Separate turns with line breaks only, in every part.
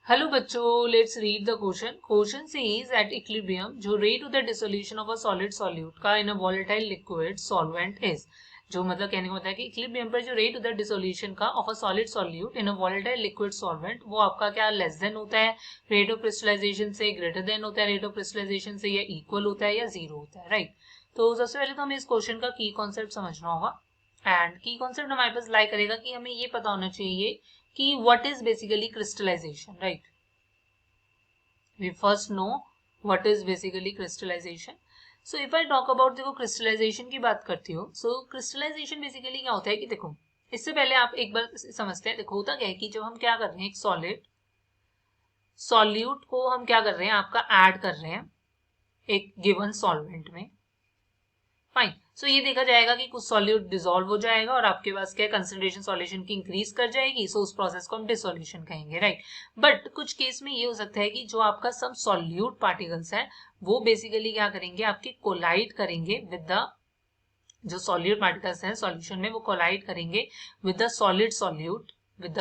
Hello बच्चों, let's read the question. Question says at equilibrium जो rate of the dissolution of a solid solute का in a volatile liquid solvent is. जो मतलब कहने का मतलब है कि इक्विलिब्रियम पर जो रेट ऑफ द डिसोल्यूशन का of a solid solute in a volatile liquid solvent वो आपका क्या लेस देन होता है रेट ऑफ क्रिस्टलाइजेशन से, ग्रेटर देन होता है रेट ऑफ क्रिस्टलाइजेशन से, या इक्वल होता है या जीरो होता है, राइट। तो सबसे पहले तो हमें इस क्वेश्चन का की कॉन्सेप्ट समझना होगा एंड की कॉन्सेप्ट हमारे पास लाई करेगा कि हमें ये पता होना चाहिए कि what is basically crystallization, right? We first know what is basically crystallization. So if I talk about, देखो crystallization की बात करती हो, so crystallization basically क्या होता है कि देखो इससे पहले आप एक बार समझते हैं। देखो होता क्या है कि जब हम क्या कर रहे हैं एक सॉल्यूट को हम क्या कर रहे हैं आपका ऐड कर रहे हैं एक गिवन सॉल्वेंट में, फाइन। सो ये देखा जाएगा कि कुछ सॉल्यूट डिसॉल्व हो जाएगा और आपके पास क्या कंसंट्रेशन सॉल्यूशन की इंक्रीज कर जाएगी, सो उस प्रोसेस को हम डिसोल्यूशन कहेंगे, राइट। बट कुछ केस में ये हो सकता है कि जो आपका सब सॉल्यूट पार्टिकल्स है वो बेसिकली क्या करेंगे आपके कोलाइड करेंगे विद द जो सॉल्यूट पार्टिकल्स हैं सॉल्यूशन में वो कोलाइड करेंगे with the solid solute with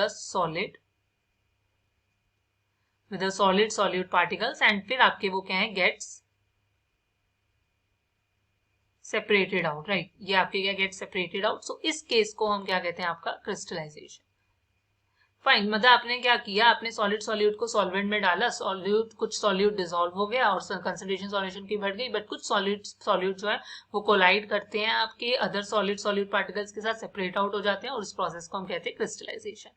the solid solute particles and फिर आपके वो क्या है गेट्स सेपरेटेड आउट, राइट। ये आपके क्या गेट सेपरेटेड आउट। सो इस केस को हम क्या कहते हैं आपका क्रिस्टलाइजेशन, फाइन। मतलब आपने क्या किया, आपने सॉलिड सॉल्यूट को सॉल्वेंट में डाला, कुछ सॉल्यूट डिसॉल्व हो गया और कंसंट्रेशन सॉल्यूशन की बढ़ गई, बट कुछ सॉल्यूट जो है वो कोलाइड करते हैं आपके अदर सॉल्यूट पार्टिकल्स के साथ, सेपरेट आउट हो जाते हैं और इस प्रोसेस को हम कहते हैं क्रिस्टलाइजेशन।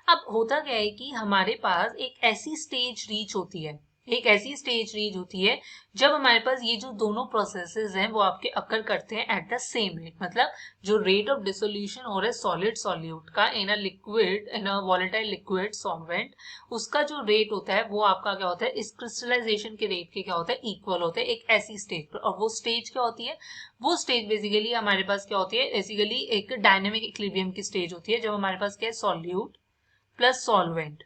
अब होता क्या है कि हमारे पास एक ऐसी स्टेज रीच होती है जब हमारे पास ये जो दोनों प्रोसेसेस हैं वो आपके अकर करते हैं एट द सेम रेट। मतलब जो रेट ऑफ डिसोल्यूशन हो रहा है सॉलिड सॉल्यूट का in a volatile liquid solvent, उसका जो रेट होता है वो आपका क्या होता है इस क्रिस्टलाइजेशन के रेट के क्या होता है इक्वल होता है एक ऐसी स्टेज पर। और वो स्टेज क्या होती है, वो स्टेज बेसिकली हमारे पास क्या होती है, बेसिकली एक डायनेमिक इक्विलिब्रियम की स्टेज होती है जब हमारे पास क्या है सॉल्यूट प्लस सॉल्वेंट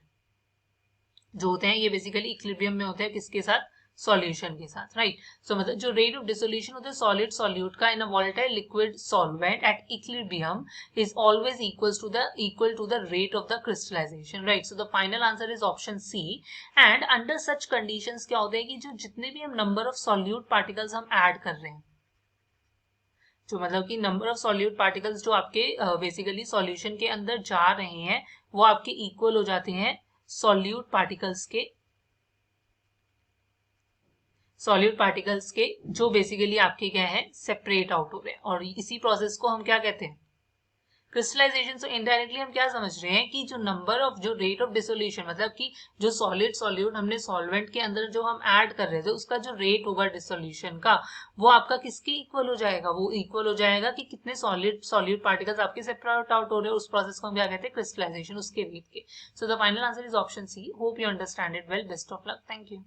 जो होते हैं ये बेसिकली इक्विलिब्रियम में होते हैं किसके साथ, सॉल्यूशन के साथ, राइट। सो मतलब जो रेट ऑफ डिसोल्यूशन होता है सॉलिड सॉल्यूट का in a volatile liquid solvent at equilibrium is always equal to the rate of the crystallization, right. So the final answer is option C. And under such conditions क्या होता है कि जो जितने भी हम नंबर ऑफ सॉल्यूट पार्टिकल्स हम add कर रहे हैं, जो मतलब कि नंबर ऑफ सॉल्यूट पार्टिकल्स जो आपके बेसिकली सॉल्यूशन के अंदर जा रहे हैं वो आपके इक्वल हो जाते हैं सॉल्यूट पार्टिकल्स के जो बेसिकली आपके क्या है सेपरेट आउट हो रहे हैं। और इसी प्रोसेस को हम क्या कहते हैं क्रिस्टलाइजेशन। सो इनडायरेक्टली हम क्या समझ रहे हैं कि जो नंबर ऑफ जो रेट ऑफ डिसोल्यूशन मतलब कि जो सॉल्यूट हमने सॉल्वेंट के अंदर जो हम ऐड कर रहे थे उसका जो रेट होगा डिसोल्यूशन का वो आपका किसके इक्वल हो जाएगा, वो इक्वल हो जाएगा कि कितने सॉल्यूट पार्टिकल्स आपके सेपरेट आउट हो रहे हैं, उस प्रोसेस को हम क्या कहते हैं क्रिस्टलाइजेशन, उसके रेट के। So the final answer is option C. Hope you understand it well. Best of luck. Thank you.